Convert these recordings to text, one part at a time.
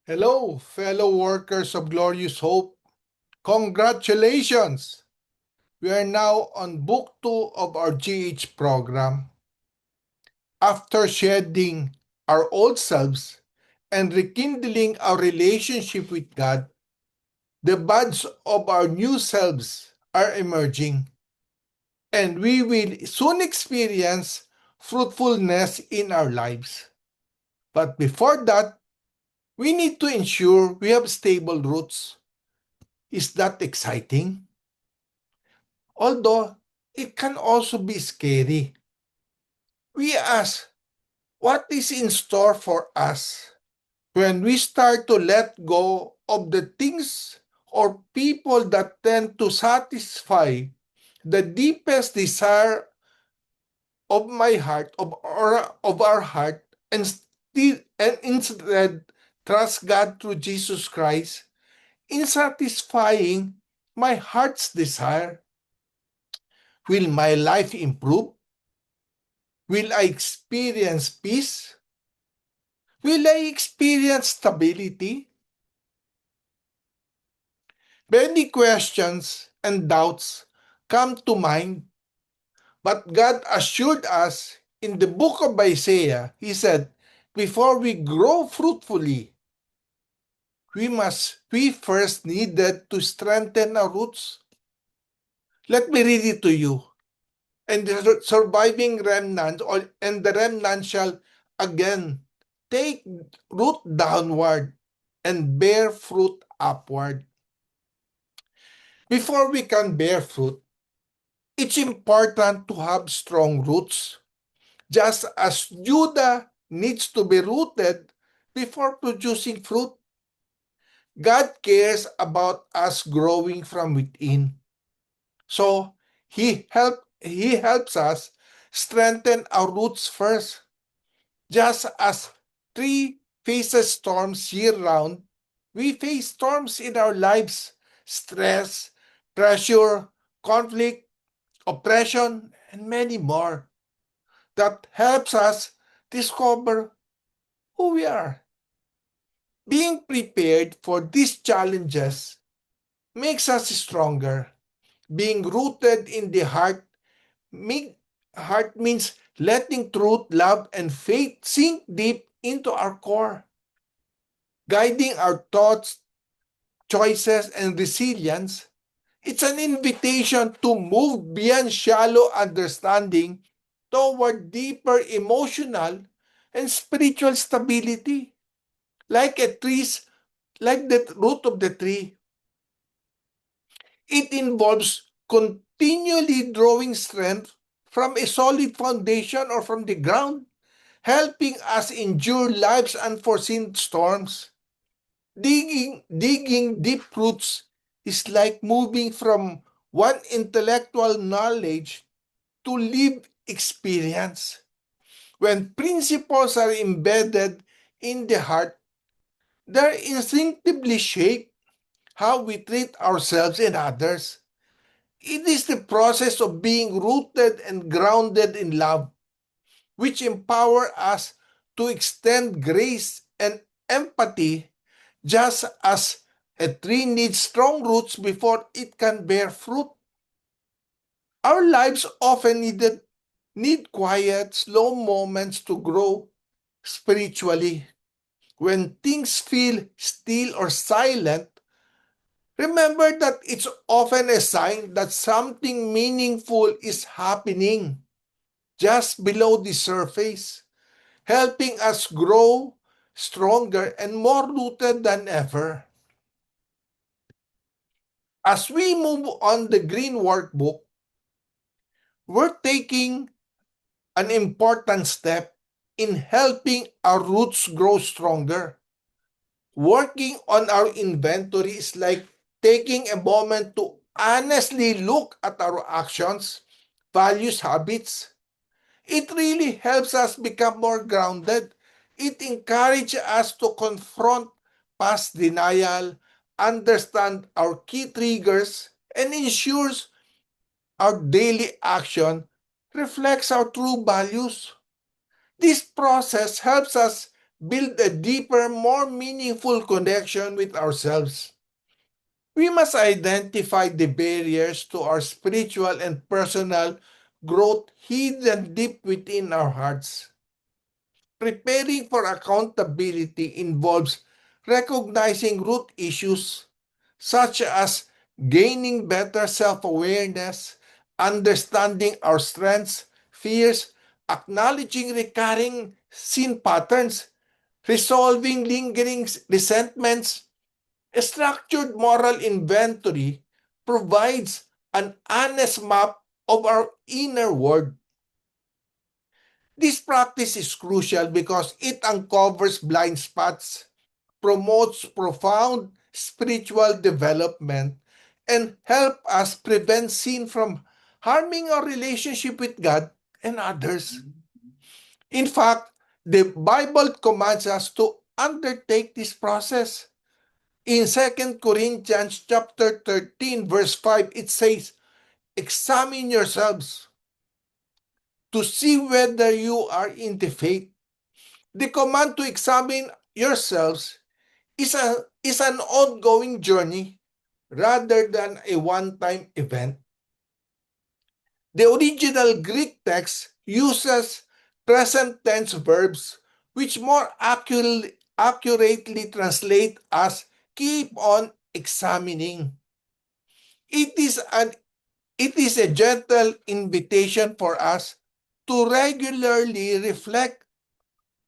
Hello, fellow workers of Glorious Hope. Congratulations! We are now on Book 2 of our GH program. After shedding our old selves and rekindling our relationship with God, the buds of our new selves are emerging, and we will soon experience fruitfulness in our lives. But before that, we need to ensure we have stable roots. Is that exciting? Although it can also be scary. We ask, what is in store for us when we start to let go of the things or people that tend to satisfy the deepest desire of my heart, of our heart, and instead trust God through Jesus Christ in satisfying my heart's desire? Will my life improve? Will I experience peace? Will I experience stability? Many questions and doubts come to mind, but God assured us in the book of Isaiah, He said, before we grow fruitfully, we first needed to strengthen our roots. Let me read it to you. And the surviving remnant and the remnant shall again take root downward and bear fruit upward. Before we can bear fruit, it's important to have strong roots. Just as Judah needs to be rooted before producing fruit, God cares about us growing from within. So he helps us strengthen our roots first. Just as tree faces storms year-round, we face storms in our lives: stress, pressure, conflict, oppression, and many more. That helps us discover who we are. Being prepared for these challenges makes us stronger. Being rooted in the heart means letting truth, love, and faith sink deep into our core, guiding our thoughts, choices, and resilience. It's an invitation to move beyond shallow understanding toward deeper emotional and spiritual stability. Like a tree's, like the root of the tree, it involves continually drawing strength from a solid foundation or from the ground, helping us endure life's unforeseen storms. Digging deep roots is like moving from one intellectual knowledge to lived experience. When principles are embedded in the heart, they instinctively shape how we treat ourselves and others. It is the process of being rooted and grounded in love, which empower us to extend grace and empathy just as a tree needs strong roots before it can bear fruit. Our lives often need quiet, slow moments to grow spiritually. When things feel still or silent, remember that it's often a sign that something meaningful is happening just below the surface, helping us grow stronger and more rooted than ever. As we move on the green workbook, we're taking an important step in helping our roots grow stronger. Working on our inventory is like taking a moment to honestly look at our actions, values, habits. It really helps us become more grounded. It encourages us to confront past denial, understand our key triggers, and ensures our daily action reflects our true values. This process helps us build a deeper, more meaningful connection with ourselves. We must identify the barriers to our spiritual and personal growth hidden deep within our hearts. Preparing for accountability involves recognizing root issues such as gaining better self awareness, understanding our strengths, fears, acknowledging recurring sin patterns, resolving lingering resentments. A structured moral inventory provides an honest map of our inner world. This practice is crucial because it uncovers blind spots, promotes profound spiritual development, and help us prevent sin from harming our relationship with God and others. In fact, the Bible commands us to undertake this process. In 2 Corinthians chapter 13 verse 5 it says, "Examine yourselves to see whether you are in the faith." The command to examine yourselves is an ongoing journey rather than a one-time event. The original Greek text uses present tense verbs which more accurately translate as keep on examining. It is an it is a gentle invitation for us to regularly reflect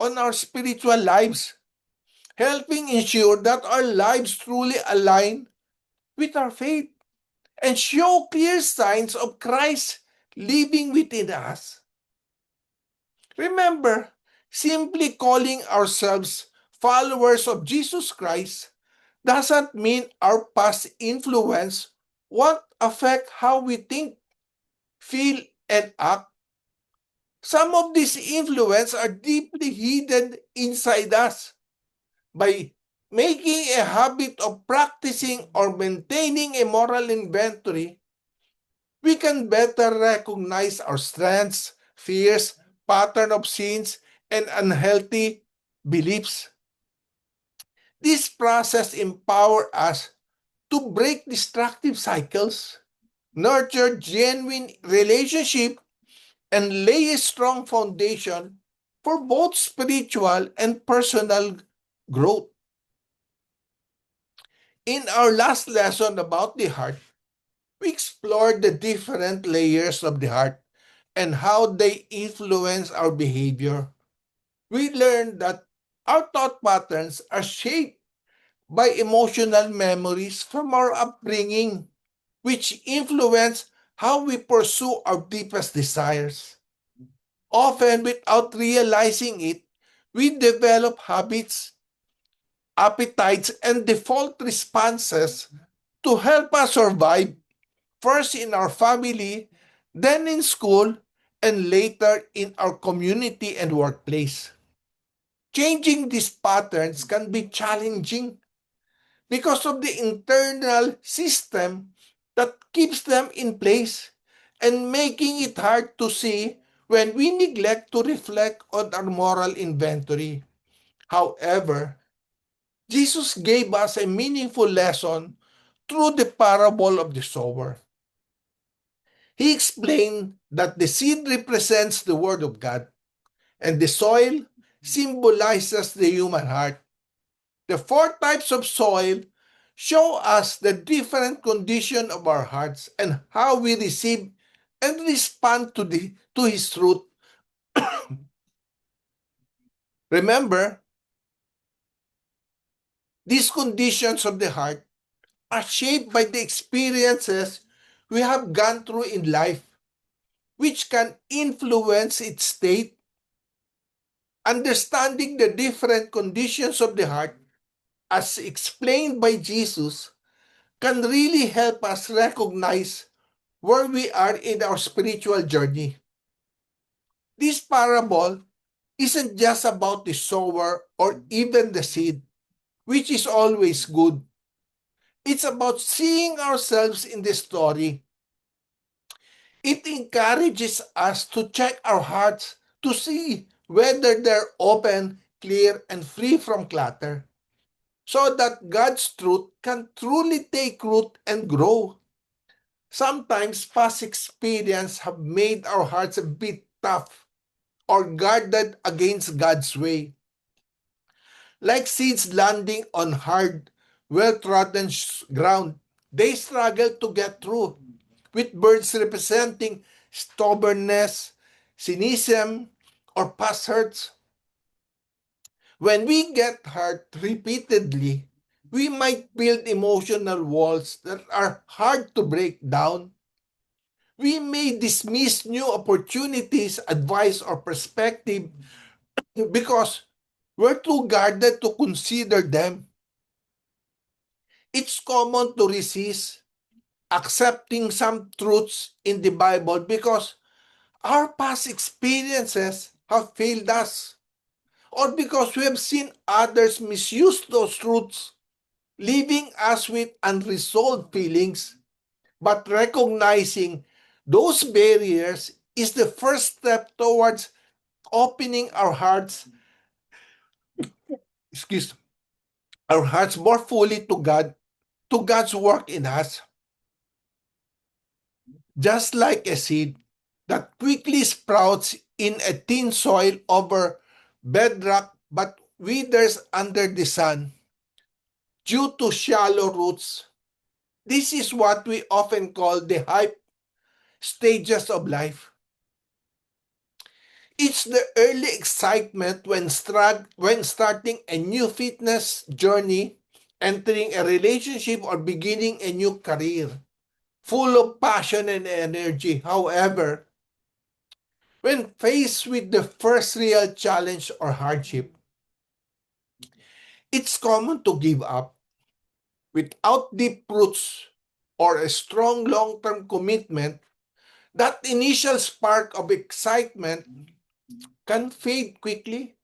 on our spiritual lives, helping ensure that our lives truly align with our faith and show clear signs of Christ living within us. Remember, simply calling ourselves followers of Jesus Christ doesn't mean our past influence won't affect how we think, feel, and act. Some of these influences are deeply hidden inside us. By making a habit of practicing or maintaining a moral inventory, we can better recognize our strengths, fears, pattern of sins, and unhealthy beliefs. This process empowers us to break destructive cycles, nurture genuine relationship, and lay a strong foundation for both spiritual and personal growth. In our last lesson about the heart, we explored the different layers of the heart and how they influence our behavior. We learned that our thought patterns are shaped by emotional memories from our upbringing, which influence how we pursue our deepest desires. Often, without realizing it, we develop habits, appetites, and default responses to help us survive, first in our family, then in school, and later in our community and workplace. Changing these patterns can be challenging because of the internal system that keeps them in place and making it hard to see when we neglect to reflect on our moral inventory. However, Jesus gave us a meaningful lesson through the parable of the sower. He explained that the seed represents the Word of God, and the soil symbolizes the human heart. The four types of soil show us the different condition of our hearts and how we receive and respond to His truth. Remember, these conditions of the heart are shaped by the experiences we have gone through in life, which can influence its state. Understanding the different conditions of the heart, as explained by Jesus, can really help us recognize where we are in our spiritual journey. This parable isn't just about the sower or even the seed, which is always good. It's about seeing ourselves in the story. It encourages us to check our hearts to see whether they're open, clear, and free from clutter, so that God's truth can truly take root and grow. Sometimes past experience have made our hearts a bit tough or guarded against God's way. Like seeds landing on hard, well-trodden ground, they struggle to get through, with birds representing stubbornness, cynicism, or past hurts. When we get hurt repeatedly, we might build emotional walls that are hard to break down. We may dismiss new opportunities, advice, or perspective because we're too guarded to consider them. It's common to resist accepting some truths in the Bible because our past experiences have failed us, or because we have seen others misuse those truths, leaving us with unresolved feelings. But recognizing those barriers is the first step towards opening excuse, our hearts more fully to God, to God's work in us. Just like a seed that quickly sprouts in a thin soil over bedrock but withers under the sun due to shallow roots. This is what we often call the hype stages of life. It's the early excitement when starting a new fitness journey, entering a relationship, or beginning a new career, full of passion and energy. However, when faced with the first real challenge or hardship, it's common to give up. Without deep roots or a strong long-term commitment, that initial spark of excitement can fade quickly.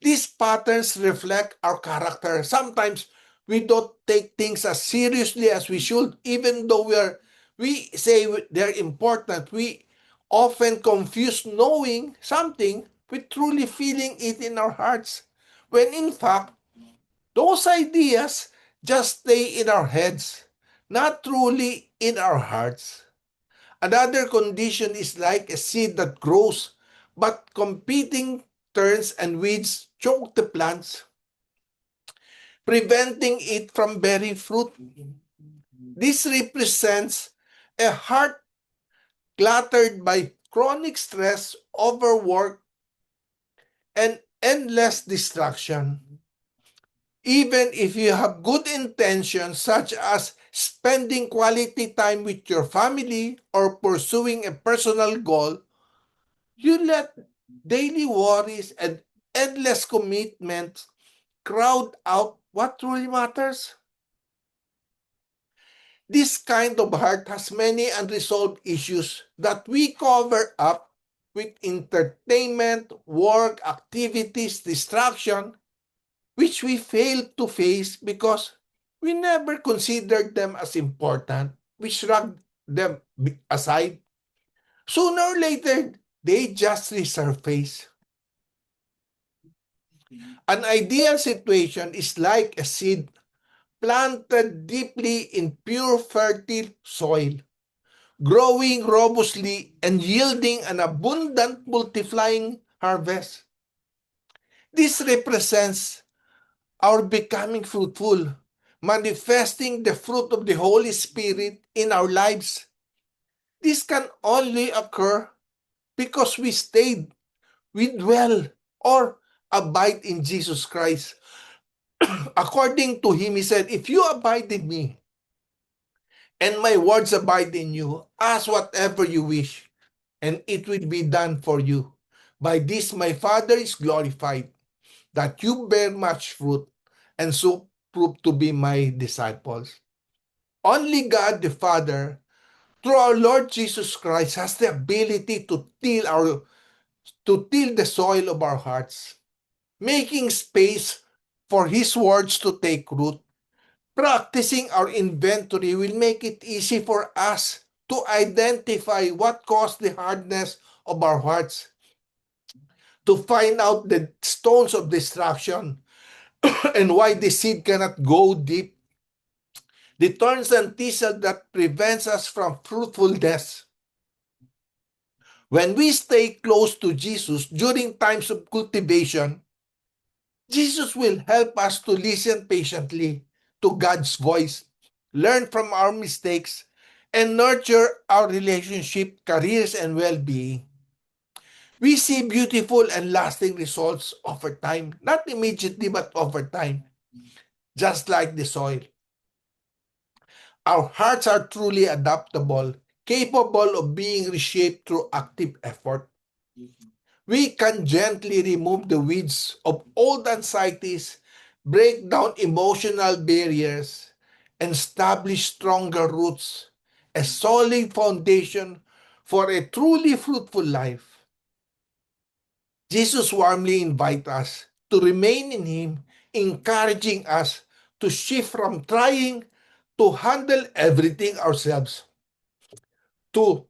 These patterns reflect our character. Sometimes we don't take things as seriously as we should, even though we say they're important. We often confuse knowing something with truly feeling it in our hearts, when in fact, those ideas just stay in our heads, not truly in our hearts. Another condition is like a seed that grows, but competing turns and weeds choke the plants, preventing it from bearing fruit. This represents a heart cluttered by chronic stress, overwork, and endless distraction. Even if you have good intentions, such as spending quality time with your family or pursuing a personal goal, you let daily worries and endless commitments crowd out what truly matters. This kind of heart has many unresolved issues that we cover up with entertainment, work, activities, distraction, which we fail to face because we never considered them as important. We shrugged them aside. Sooner or later, they just resurface. An ideal situation is like a seed planted deeply in pure fertile soil, growing robustly and yielding an abundant multiplying harvest. This represents our becoming fruitful, manifesting the fruit of the Holy Spirit in our lives. This can only occur because we dwell, or abide in Jesus Christ. According to him, he said, if you abide in me, and my words abide in you, ask whatever you wish, and it will be done for you. By this my Father is glorified, that you bear much fruit, and so prove to be my disciples. Only God the Father, through our Lord Jesus Christ, has the ability to till the soil of our hearts, making space for His words to take root. Practicing our inventory will make it easy for us to identify what caused the hardness of our hearts, to find out the stones of distraction and why the seed cannot go deep, the thorns and thistles that prevents us from fruitfulness. When we stay close to Jesus during times of cultivation, Jesus will help us to listen patiently to God's voice, learn from our mistakes, and nurture our relationship, careers, and well-being. We see beautiful and lasting results over time, not immediately but over time, just like the soil. Our hearts are truly adaptable, capable of being reshaped through active effort. We can gently remove the weeds of old anxieties, break down emotional barriers, and establish stronger roots, a solid foundation for a truly fruitful life. Jesus warmly invites us to remain in Him, encouraging us to shift from trying to handle everything ourselves to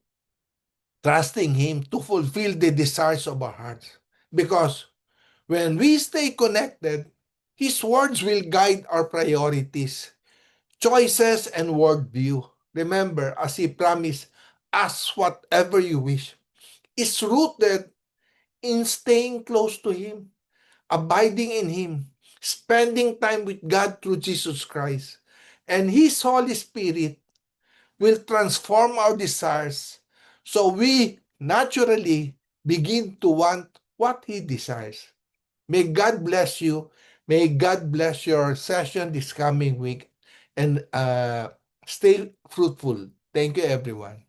trusting Him to fulfill the desires of our hearts. Because when we stay connected, His words will guide our priorities, choices, and worldview. Remember, as He promised, ask whatever you wish. It's rooted in staying close to Him, abiding in Him, spending time with God through Jesus Christ. And His Holy Spirit will transform our desires so we naturally begin to want what He desires. May God bless you. May God bless your session this coming week and stay fruitful. Thank you, everyone.